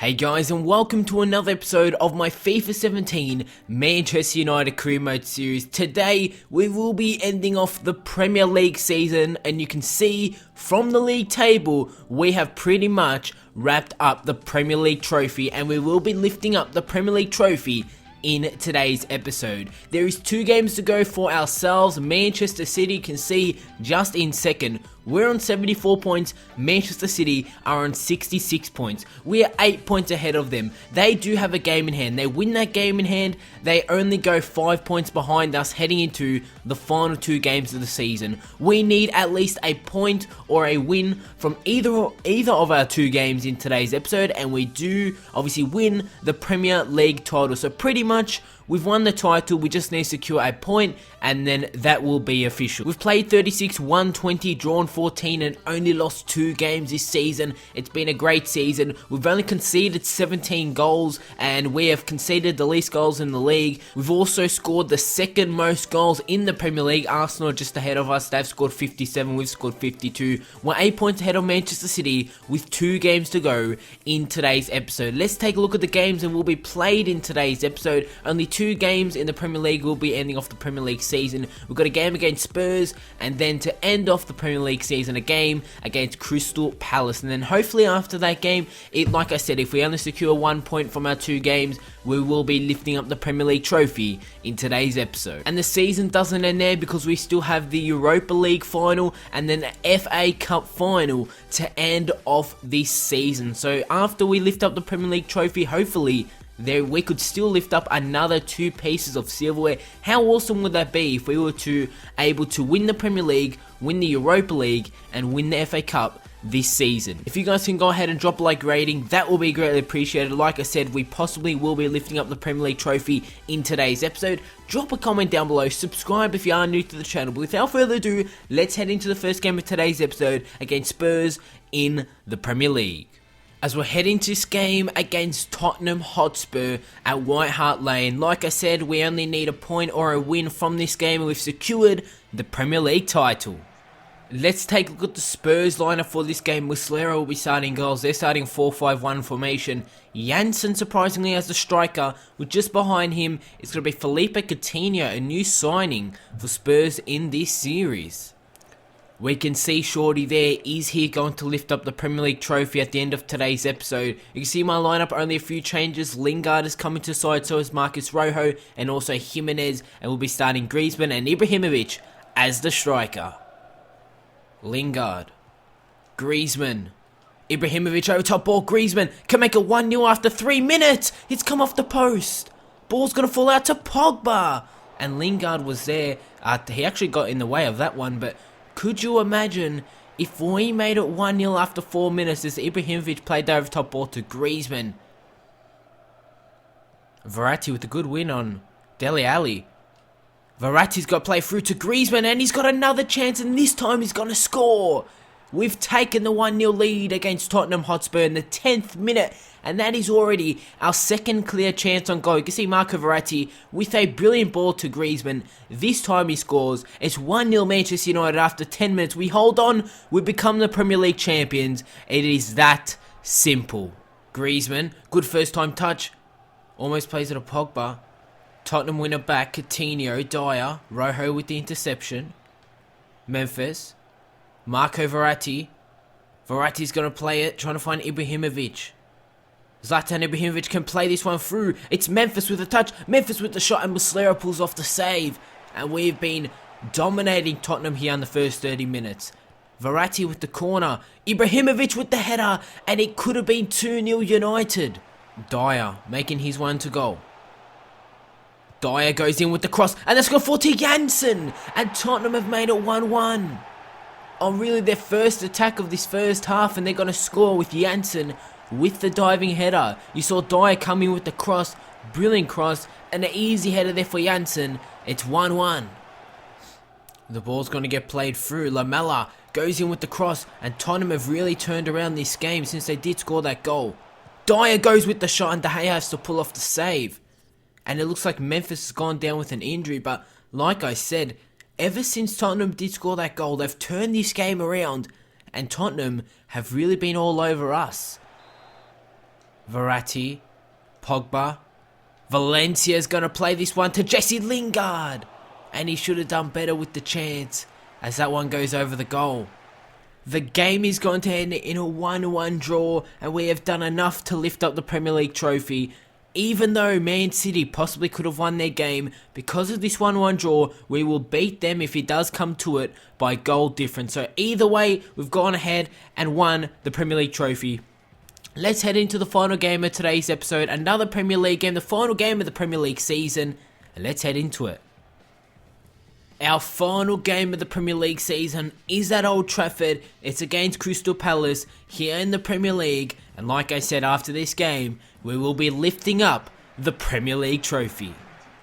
Hey guys, and welcome to another episode of my FIFA 17 Manchester United Career Mode series. Today we will be ending off the Premier League season, and you can see from the league table we have pretty much wrapped up the Premier League trophy, and we will be lifting up the Premier League trophy in today's episode. There is 2 games to go for ourselves. Manchester City can see just in second. We're on 74 points, Manchester City are on 66 points. We are 8 points ahead of them. They do have a game in hand. They win that game in hand, they only go 5 points behind us heading into the final 2 games of the season. We need at least a point or a win from either of our 2 games in today's episode, and we do obviously win the Premier League title. So pretty much we've won the title, we just need to secure a point, and then that will be official. We've played 36, won 20, drawn 14, and only lost 2 games this season. It's been a great season. We've only conceded 17 goals, and we have conceded the least goals in the league. We've also scored the second most goals in the Premier League. Arsenal are just ahead of us. They've scored 57, we've scored 52. We're 8 points ahead of Manchester City with 2 games to go in today's episode. Let's take a look at the games that will be played in today's episode. Only 2 games in the Premier League will be ending off the Premier League season. We've got a game against Spurs, and then to end off the Premier League season, a game against Crystal Palace. And then hopefully after that game, like I said, if we only secure 1 point from our 2 games, we will be lifting up the Premier League trophy in today's episode. And the season doesn't end there, because we still have the Europa League final and then the FA Cup final to end off this season. So after we lift up the Premier League trophy, hopefully we could still lift up another 2 pieces of silverware. How awesome would that be if we were able to win the Premier League, win the Europa League, and win the FA Cup this season? If you guys can go ahead and drop a like rating, that will be greatly appreciated. Like I said, we possibly will be lifting up the Premier League trophy in today's episode. Drop a comment down below, subscribe if you are new to the channel. But without further ado, let's head into the first game of today's episode against Spurs in the Premier League. As we're heading to this game against Tottenham Hotspur at White Hart Lane. Like I said, we only need a point or a win from this game, and we've secured the Premier League title. Let's take a look at the Spurs lineup for this game. Muslera will be starting goals. They're starting 4-5-1 formation. Janssen, surprisingly, as the striker, with just behind him it's going to be Felipe Coutinho, a new signing for Spurs in this series. We can see Shorty there. Is he going to lift up the Premier League trophy at the end of today's episode? You can see my lineup, only a few changes. Lingard is coming to side, so is Marcus Rojo, and also Jimenez, and we'll be starting Griezmann and Ibrahimovic as the striker. Lingard, Griezmann, Ibrahimovic over top ball. Griezmann can make it 1-0 after 3 minutes. It's come off the post. Ball's going to fall out to Pogba. And Lingard was there. He actually got in the way of that one, but could you imagine if we made it 1-0 after 4 minutes as Ibrahimovic played over top ball to Griezmann? Verratti with a good win on Dele Alli. Verratti's got to play through to Griezmann, and he's got another chance, and this time he's going to score. We've taken the 1-0 lead against Tottenham Hotspur in the 10th minute, and that is already our second clear chance on goal. You can see Marco Verratti with a brilliant ball to Griezmann. This time he scores. It's 1-0 Manchester United after 10 minutes. We hold on. We become the Premier League champions. It is that simple. Griezmann, good first time touch. Almost plays it to Pogba. Tottenham win it back. Coutinho, Dyer, Rojo with the interception. Memphis. Marco Verratti. Verratti's going to play it, trying to find Ibrahimovic. Zlatan Ibrahimovic can play this one through. It's Memphis with the touch. Memphis with the shot, and Muslera pulls off the save. And we've been dominating Tottenham here in the first 30 minutes. Verratti with the corner. Ibrahimovic with the header. And it could have been 2-0 United. Dyer making his one to goal. Dyer goes in with the cross. And that's got 40 Janssen. And Tottenham have made it 1-1. On really their first attack of this first half, and they're going to score with Janssen with the diving header. You saw Dyer coming with the cross, brilliant cross, and an easy header there for Janssen. It's 1-1. The ball's going to get played through. Lamela goes in with the cross, and Tottenham have really turned around this game since they did score that goal. Dyer goes with the shot, and De Gea has to pull off the save. And it looks like Memphis has gone down with an injury, but like I said, ever since Tottenham did score that goal, they've turned this game around, and Tottenham have really been all over us. Verratti, Pogba. Valencia's going to play this one to Jesse Lingard. And he should have done better with the chance, as that one goes over the goal. The game is going to end in a 1-1 draw, and we have done enough to lift up the Premier League trophy. Even though Man City possibly could have won their game, because of this 1-1 draw, we will beat them if it does come to it by goal difference. So either way, we've gone ahead and won the Premier League trophy. Let's head into the final game of today's episode. Another Premier League game, the final game of the Premier League season. And let's head into it. Our final game of the Premier League season is at Old Trafford. It's against Crystal Palace here in the Premier League. And like I said, after this game, we will be lifting up the Premier League trophy.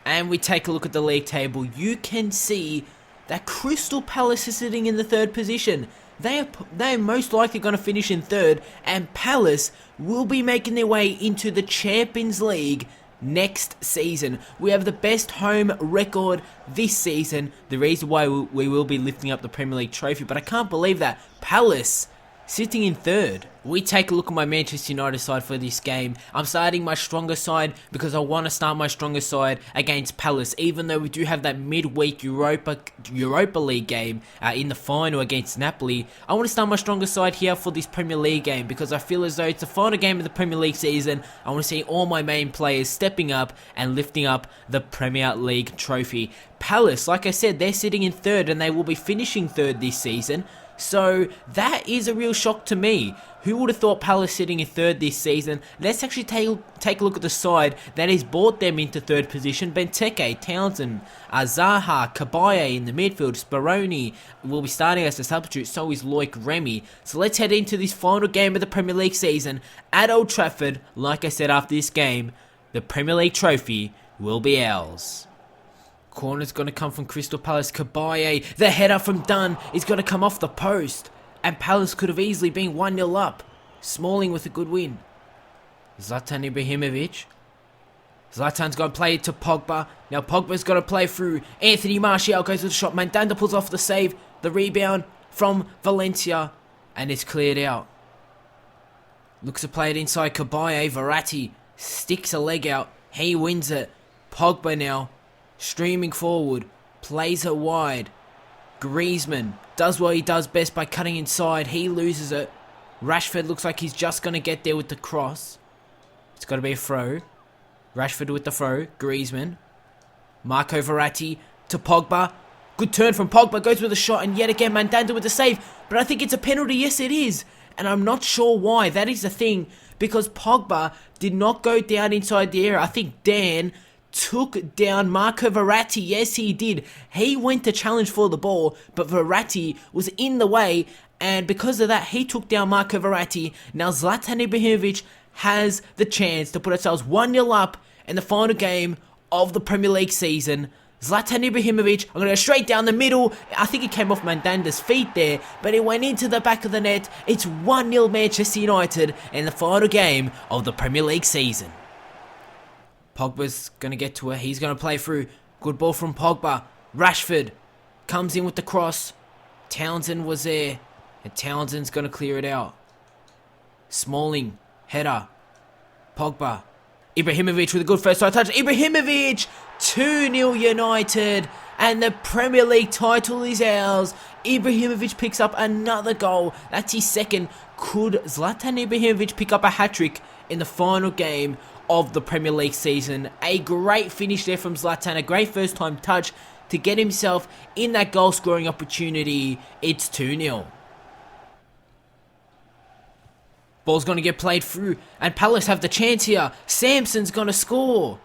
And we take a look at the league table. You can see that Crystal Palace is sitting in the third position. They are most likely going to finish in third. And Palace will be making their way into the Champions League next season. We have the best home record this season. The reason why we will be lifting up the Premier League trophy. But I can't believe that Palace sitting in third. We take a look at my Manchester United side for this game. I'm starting my stronger side because I want to start my stronger side against Palace. Even though we do have that midweek Europa League game in the final against Napoli, I want to start my stronger side here for this Premier League game because I feel as though it's the final game of the Premier League season. I want to see all my main players stepping up and lifting up the Premier League trophy. Palace, like I said, they're sitting in third and they will be finishing third this season. So that is a real shock to me. Who would have thought Palace sitting in third this season? Let's actually take a look at the side that has brought them into third position. Benteke, Townsend, Zaha, Cabaye in the midfield. Speroni will be starting as a substitute, so is Loic Remy. So let's head into this final game of the Premier League season at Old Trafford. Like I said, after this game, the Premier League trophy will be ours. Corner's going to come from Crystal Palace. Cabaye, the header from Dunn is going to come off the post. And Palace could have easily been 1-0 up. Smalling with a good win. Zlatan Ibrahimovic. Zlatan's going to play it to Pogba. Now Pogba's going to play through. Anthony Martial goes with the shot. Mandanda pulls off the save. The rebound from Valencia. And it's cleared out. Looks to play it inside Cabaye. Verratti sticks a leg out. He wins it. Pogba now streaming forward, plays it wide. Griezmann does what he does best by cutting inside. He loses it. Rashford looks like he's just going to get there with the cross. It's got to be a throw. Rashford with the throw. Griezmann. Marco Verratti to Pogba. Good turn from Pogba. Goes with a shot. And yet again, Mandanda with the save. But I think it's a penalty. Yes, it is. And I'm not sure why. That is the thing. Because Pogba did not go down inside the area. I think Dan took down Marco Verratti. Yes, he did. He went to challenge for the ball, but Verratti was in the way, and because of that, he took down Marco Verratti. Now Zlatan Ibrahimovic has the chance to put ourselves 1-0 up in the final game of the Premier League season. Zlatan Ibrahimovic, I'm going to go straight down the middle. I think it came off Mandanda's feet there, but it went into the back of the net. It's 1-0 Manchester United in the final game of the Premier League season. Pogba's going to get to it. He's going to play through. Good ball from Pogba. Rashford comes in with the cross. Townsend was there. And Townsend's going to clear it out. Smalling. Header. Pogba. Ibrahimovic with a good first side touch. Ibrahimovic! 2-0 United. And the Premier League title is ours. Ibrahimovic picks up another goal. That's his second. Could Zlatan Ibrahimovic pick up a hat-trick in the final game of the Premier League season? A great finish there from Zlatan. A great first-time touch to get himself in that goal-scoring opportunity. It's 2-0. Ball's going to get played through. And Palace have the chance here. Samson's going to score.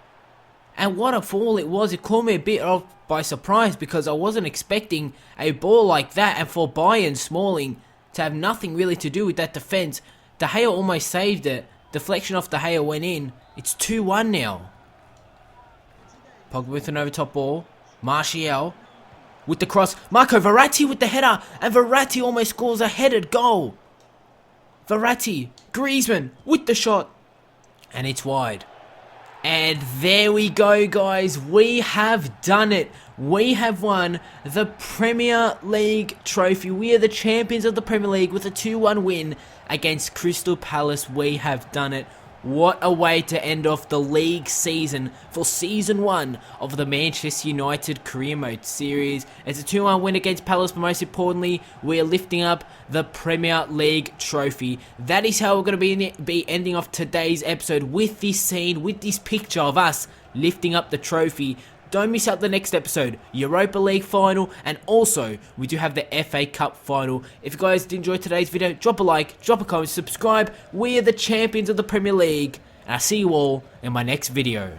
And what a fall it was. It caught me a bit off by surprise because I wasn't expecting a ball like that. And for Bayern Smalling to have nothing really to do with that defence. De Gea almost saved it. Deflection off De Gea went in. It's 2-1 now. Pogba with an over-top ball. Martial with the cross. Marco Verratti with the header. And Verratti almost scores a headed goal. Verratti. Griezmann with the shot. And it's wide. And there we go, guys. We have done it. We have won the Premier League trophy. We are the champions of the Premier League with a 2-1 win against Crystal Palace. We have done it. What a way to end off the league season for season 1 of the Manchester United Career Mode series. It's a 2-1 win against Palace, but most importantly, we're lifting up the Premier League trophy. That is how we're going to be ending off today's episode, with this scene, with this picture of us lifting up the trophy. Don't miss out the next episode, Europa League final, and also we do have the FA Cup final. If you guys did enjoy today's video, drop a like, drop a comment, subscribe. We are the champions of the Premier League, and I'll see you all in my next video.